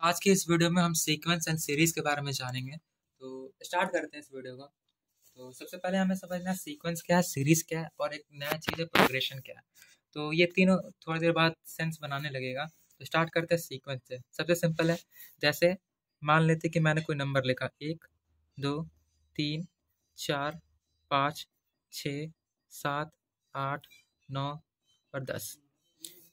आज के इस वीडियो में हम सीक्वेंस एंड सीरीज के बारे में जानेंगे। तो स्टार्ट करते हैं इस वीडियो को। तो सबसे पहले हमें समझना है सीक्वेंस क्या है, सीरीज क्या है और एक नया चीज़ है प्रोग्रेशन क्या है। तो ये तीनों थोड़ी देर बाद सेंस बनाने लगेगा। तो स्टार्ट करते हैं सीक्वेंस से। सबसे सिंपल है, जैसे मान लेते कि मैंने कोई नंबर लिखा 1 2 3 4 5 6 7 8 9 और 10।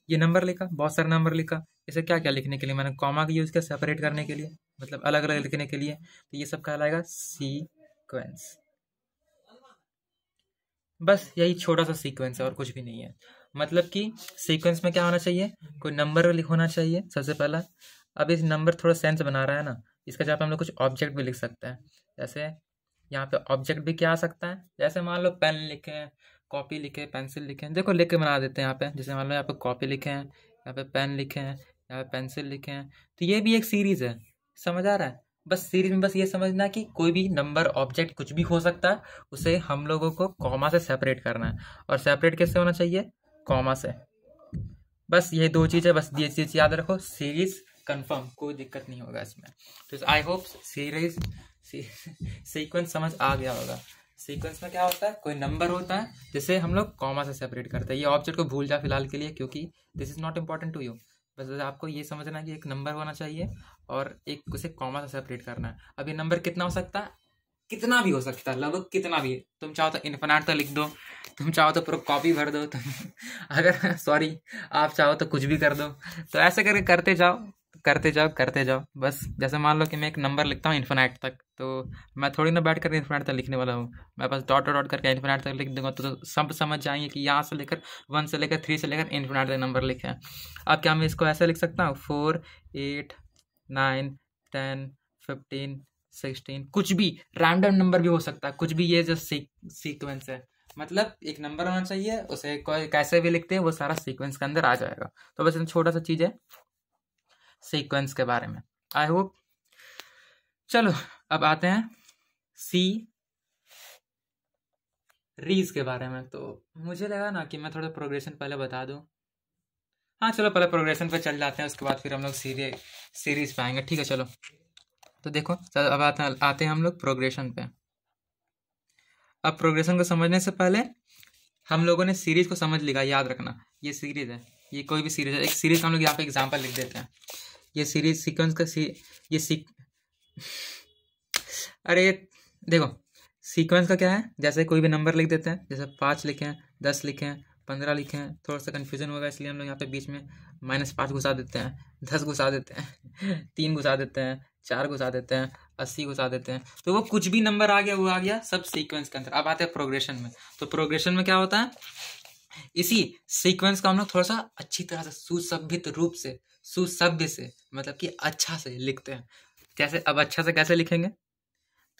ये नंबर लिखा, बहुत सारा नंबर लिखा। इसे क्या क्या लिखने के लिए मैंने कॉमा का यूज़ किया, सेपरेट करने के लिए, मतलब अलग अलग लिखने के लिए। तो ये सब कहलाएगा सीक्वेंस। बस यही छोटा सा सीक्वेंस है और कुछ भी नहीं है। मतलब कि सीक्वेंस में क्या होना चाहिए, कोई नंबर होना चाहिए सबसे पहला। अब इस नंबर थोड़ा सेंस बना रहा है ना, इसका जगह पे हम लोग कुछ ऑब्जेक्ट भी लिख सकते हैं। जैसे यहाँ पे ऑब्जेक्ट भी क्या आ सकता है, जैसे मान लो पेन लिखे, कॉपी लिखे, पेंसिल लिखे हैं। देखो लिख के बना देते हैं यहाँ पे। जैसे मान लो यहाँ पे कॉपी लिखे हैं, यहाँ पे पेन लिखे हैं, यहाँ पे पेंसिल लिखे हैं। तो ये भी एक सीरीज है, समझ आ रहा है। बस सीरीज में बस ये समझना कि कोई भी नंबर ऑब्जेक्ट कुछ भी हो सकता है, उसे हम लोगों को कॉमा से सेपरेट करना है। और सेपरेट कैसे होना चाहिए, कॉमा से। बस ये दो चीज़ें, बस ये चीज़ याद रखो। सीरीज कंफर्म, कोई दिक्कत नहीं होगा इसमें। तो आई होप सीरीज सीक्वेंस समझ आ गया होगा। सीक्वेंस में क्या होता है, कोई नंबर होता है जिसे हम लोग कॉमा से सेपरेट करते हैं। ये ऑब्जेक्ट को भूल जा फिलहाल के लिए, क्योंकि this is not important to you. बस आपको ये समझना है कि एक नंबर होना चाहिए और एक उसे कॉमा से सेपरेट करना है। अब ये नंबर कितना हो सकता है, कितना भी हो सकता है, लगभग कितना भी। तुम चाहो तो इन्फिनाइट तक लिख दो, तुम चाहो तो पूरा कॉपी भर दो तुम अगर सॉरी, आप चाहो तो कुछ भी कर दो। तो ऐसे करके करते जाओ करते जाओ करते जाओ। बस जैसे मान लो कि मैं एक नंबर लिखता हूँ इन्फिनाइट तक, तो मैं थोड़ी ना बैठ कर इन्फिनाइट तक लिखने वाला हूँ। मैं बस डॉट डॉट करके इन्फिनाइट तक लिख दूंगा, तो सब समझ जाएंगे कि यहाँ से लेकर 1 से लेकर 3 से लेकर इन्फिनाइट तक नंबर लिखे हैं। अब क्या मैं इसको ऐसे लिख सकता हूँ, 4 8 9 10 15 16, कुछ भी रैंडम नंबर भी हो सकता है, कुछ भी। ये जो सीक्वेंस है, मतलब एक नंबर होना चाहिए, उसे कोई कैसे भी लिखते हैं वो सारा सीक्वेंस के अंदर आ जाएगा। तो बस छोटा सा चीज है सीक्वेंस के बारे में। I hope. चलो अब आते हैं सी रीज के बारे में। तो मुझे लगा ना कि मैं थोड़ा प्रोग्रेशन पहले बता दूं। हाँ चलो पहले प्रोग्रेशन पे चल जाते हैं, उसके बाद फिर हम लोग सीरीज पे आएंगे, ठीक है। चलो तो देखो, अब आते हैं हम लोग प्रोग्रेशन पे। अब प्रोग्रेशन को समझने से पहले हम लोगों ने सीरीज को समझ लिया, याद रखना ये सीरीज है, ये कोई भी सीरीज है। एक सीरीज का हम लोग यहाँ पे एग्जांपल लिख देते हैं। ये सीरीज सीक्वेंस का ये अरे देखो, सीक्वेंस का क्या है, जैसे कोई भी नंबर लिख देते हैं। जैसे 5 लिखे हैं, 10 लिखे हैं, 15 लिखे हैं। थोड़ा सा कन्फ्यूजन होगा, इसलिए हम लोग यहाँ पे बीच में -5 घुसा देते हैं, 10 घुसा देते हैं 3 घुसा देते हैं, 4 घुसा देते हैं, 80 घुसा देते हैं। तो वो कुछ भी नंबर आ गया, वो आ गया सब सीक्वेंस के अंदर। अब आते हैं प्रोग्रेशन में। तो प्रोग्रेशन में क्या होता है, इसी सीक्वेंस का हम लोग थोड़ा सा अच्छी तरह से सुसभ्यत रूप से, सुसभ्य से, मतलब कि अच्छा से लिखते हैं। जैसे अब अच्छा से कैसे लिखेंगे,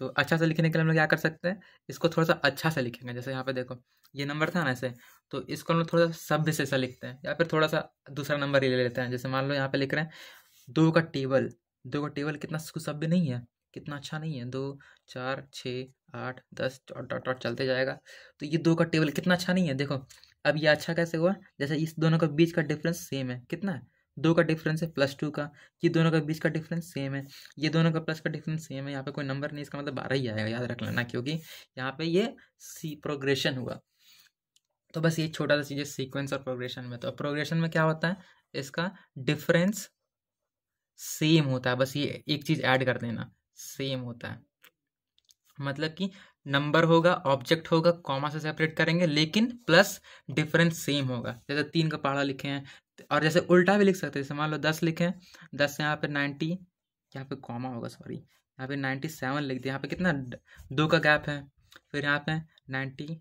तो अच्छा से लिखने के लिए हम लोग क्या कर सकते हैं, इसको थोड़ा सा अच्छा से लिखेंगे। जैसे यहाँ पे देखो, ये नंबर था ना ऐसे, तो इसको हम लोग थोड़ा सा सभ्य से लिखते हैं, या फिर थोड़ा सा दूसरा नंबर ही ले लेते हैं। जैसे मान लो यहाँ पे लिख रहे हैं 2 का टेबल। 2 का टेबल कितना सुसभ्य नहीं है, कितना अच्छा नहीं है। 2 4 6 8 10 डॉट डॉट डॉट चलते जाएगा। तो ये 2 का टेबल कितना अच्छा नहीं है। देखो अब ये अच्छा कैसे हुआ, जैसे इस दोनों के बीच का डिफरेंस सेम है। कितना है, 2 का डिफरेंस है +2 का। ये दोनों के बीच का डिफरेंस सेम है, ये दोनों का प्लस का डिफरेंस सेम है। यहाँ पे कोई नंबर नहीं, इसका मतलब 12 ही आएगा, याद रख लेना, क्योंकि यहाँ पे ये सी प्रोग्रेशन हुआ। तो बस ये छोटा सा चीज़ है सीक्वेंस और प्रोग्रेशन में। तो प्रोग्रेशन में क्या होता है, इसका डिफरेंस सेम होता है। बस ये एक चीज़ ऐड कर देना, सेम होता है। मतलब कि नंबर होगा, ऑब्जेक्ट होगा, कॉमा से सेपरेट करेंगे, लेकिन प्लस डिफरेंस सेम होगा। जैसे 3 का पहाड़ा लिखे हैं, और जैसे उल्टा भी लिख सकते हैं। जैसे मान लो 10 लिखे हैं, 10 से यहाँ पे 90, यहाँ पे कॉमा होगा सॉरी, यहाँ पे 97 लिख दिया। यहाँ पे कितना 2 का गैप है, फिर यहाँ पे 90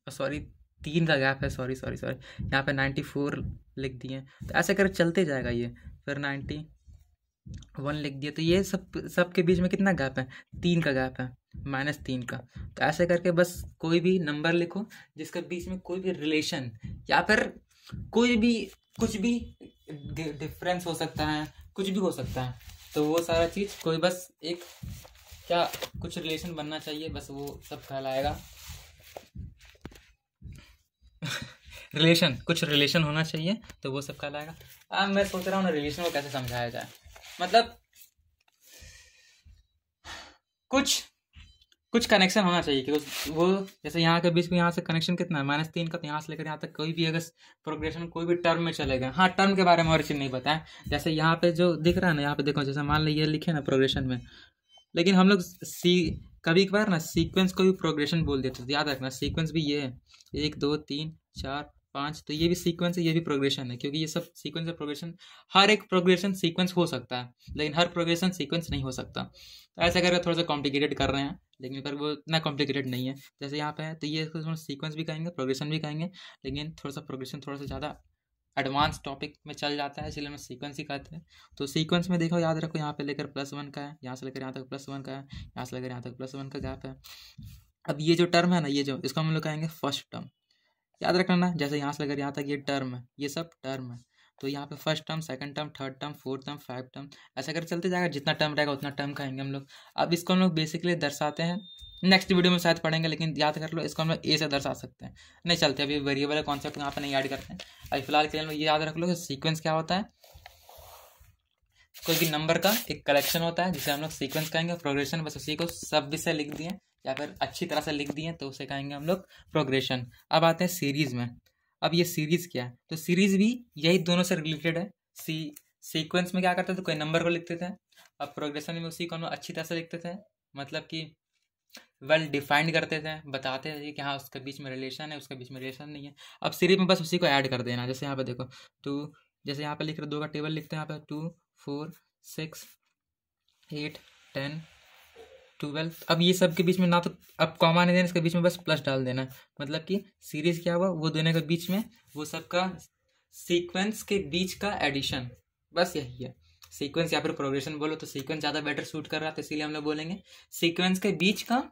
सॉरी 3 का गैप है, सॉरी सॉरी सॉरी, यहाँ पे 94 लिख दिए। तो ऐसे कर चलते जाएगा ये, फिर 91 लिख दिया। तो ये सब के बीच में कितना गैप है, 3 का गैप है, -3 का। तो ऐसे करके बस कोई भी नंबर लिखो जिसके बीच में कोई भी रिलेशन या फिर कोई भी कुछ भी डिफरेंस हो सकता है, कुछ भी हो सकता है। तो वो सारा चीज़ कोई बस एक क्या कुछ रिलेशन बनना चाहिए, बस वो सब कहलाएगा रिलेशन। कुछ रिलेशन होना चाहिए, तो वो सब कहलाएगा। अब मैं सोच रहा हूँ ना रिलेशन को कैसे समझाया जाए। मतलब कुछ कनेक्शन होना चाहिए कि वो जैसे यहाँ के बीच में यहाँ से कनेक्शन कितना है -3 का, तो यहाँ से लेकर यहाँ तक कोई भी अगर प्रोग्रेशन कोई भी टर्म में चले गए, हाँ टर्म के बारे में और चीज़ नहीं बताएं। जैसे यहाँ पे जो दिख रहा है ना, यहाँ पे देखो, जैसे मान लो ये लिखे ना प्रोग्रेशन में, लेकिन हम लोग कभी कभार ना सीक्वेंस को भी प्रोग्रेशन बोल देते, तो याद रखना सीक्वेंस भी ये है 1 2 3 4 5, तो ये भी सीक्वेंस है, ये भी प्रोग्रेशन है, क्योंकि ये सब सीक्वेंस है प्रोग्रेशन। हर एक प्रोग्रेशन सीक्वेंस हो सकता है, लेकिन हर प्रोग्रेशन सीक्वेंस नहीं हो सकता। तो ऐसा करके थोड़ा सा कॉम्प्लिकेटेड कर रहे हैं, लेकिन पर वो इतना कॉम्प्लिकेटेड नहीं है। जैसे यहाँ पे है तो ये थोड़ा सीक्वेंस भी कहेंगे, प्रोग्रेशन भी कहेंगे, लेकिन थोड़ा सा प्रोग्रेशन थोड़ा सा ज़्यादा एडवांस टॉपिक में चल जाता है, इसलिए हम सीक्वेंस ही कहते हैं। तो सीक्वेंस में देखो, याद रखो, यहाँ पे लेकर +1 का है, यहाँ से लेकर यहाँ तक +1 का है, यहाँ से लेकर यहाँ तक +1 का गैप है। अब ये जो टर्म है ना, ये जो इसको हम लोग कहेंगे फर्स्ट टर्म, याद रखना ना। जैसे यहाँ से लेकर यहाँ तक ये टर्म है, ये सब टर्म है, तो यहाँ पे first term, second term, third term, fourth term, 5 term, ऐसा कर चलते जाएगा। जितना टर्म रहेगा उतना टर्म कहेंगे हम लोग। अब इसको हम लोग बेसिकली दर्शाते हैं, नेक्स्ट वीडियो में शायद पढ़ेंगे, लेकिन याद कर लो, इसको हम लोग ए से दर्शा सकते हैं। नहीं चलते, अभी वेरिएबल कॉन्सेप्ट यहाँ पे नहीं ऐड करते हैं। अभी फिलहाल के लिए ये याद रख लो कि सीक्वेंस क्या होता है, कोई भी नंबर का एक कलेक्शन होता है जिसे हम लोग सीक्वेंस कहेंगे। प्रोग्रेशन बस उसी को शब्द से लिख दिए या फिर अच्छी तरह से लिख दिए तो उसे कहेंगे हम लोग प्रोग्रेशन। अब आते हैं सीरीज में। अब ये सीरीज क्या है, तो सीरीज भी यही दोनों से रिलेटेड है। सीक्वेंस में क्या करते थे, कोई नंबर को लिखते थे, अब प्रोग्रेशन में उसी को हम अच्छी तरह से लिखते थे, मतलब कि वेल डिफाइंड करते थे, बताते थे कि हाँ उसके बीच में रिलेशन है, उसके बीच में रिलेशन नहीं है। अब सीरीज में बस उसी को ऐड कर देना। जैसे यहाँ पे देखो 2, जैसे यहाँ पे लिख रहे 2 का टेबल लिखते हैं, यहाँ पे 2 4 6 8 10 12। अब ये सब के बीच में ना तो अब कॉमा नहीं देना, इसके बीच में बस प्लस डाल देना, मतलब कि सीरीज क्या हुआ, वो दोनों के बीच में वो सब का सीक्वेंस के बीच का एडिशन, बस यही है। सीक्वेंस या फिर प्रोग्रेशन बोलो तो सीक्वेंस ज़्यादा बेटर सूट कर रहा है, तो इसीलिए हम लोग बोलेंगे सीक्वेंस के बीच का,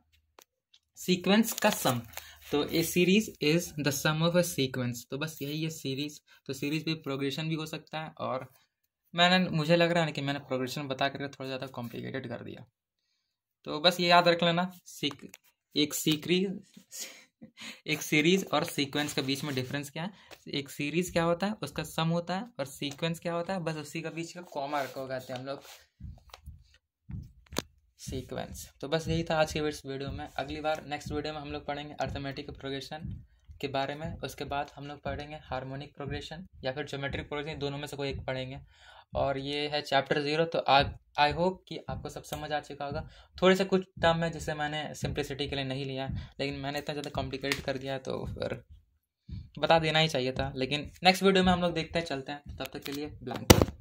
सीक्वेंस का सम। तो a series is the sum of a sequence, तो बस यही है सीरीज। तो सीरीज भी प्रोग्रेशन भी हो सकता है, और मुझे लग रहा है कि मैंने प्रोग्रेशन बता करके थोड़ा ज़्यादा कॉम्प्लिकेटेड कर दिया। तो बस ये याद रख लेना, एक सीरीज और सीक्वेंस के बीच में डिफरेंस क्या है। एक सीरीज क्या होता है, उसका सम होता है, और सीक्वेंस क्या होता है, बस उसी के बीच का कॉमा को कहते हैं हम लोग सीक्वेंस। तो बस यही था आज के इस वीडियो में। अगली बार नेक्स्ट वीडियो में हम लोग पढ़ेंगे अर्थमेटिक प्रोग्रेशन के बारे में, उसके बाद हम लोग पढ़ेंगे हार्मोनिक प्रोग्रेशन या फिर ज्योमेट्रिक प्रोग्रेशन, दोनों में से कोई एक पढ़ेंगे। और ये है चैप्टर 0। तो आई होप कि आपको सब समझ आ चुका होगा। थोड़े से कुछ टर्म है जिसे मैंने सिंप्लिसिटी के लिए नहीं लिया, लेकिन मैंने इतना ज़्यादा कॉम्प्लिकेटेड कर दिया तो फिर बता देना ही चाहिए था। लेकिन नेक्स्ट वीडियो में हम लोग देखते हैं, चलते हैं, तब तक के लिए ब्लैंक।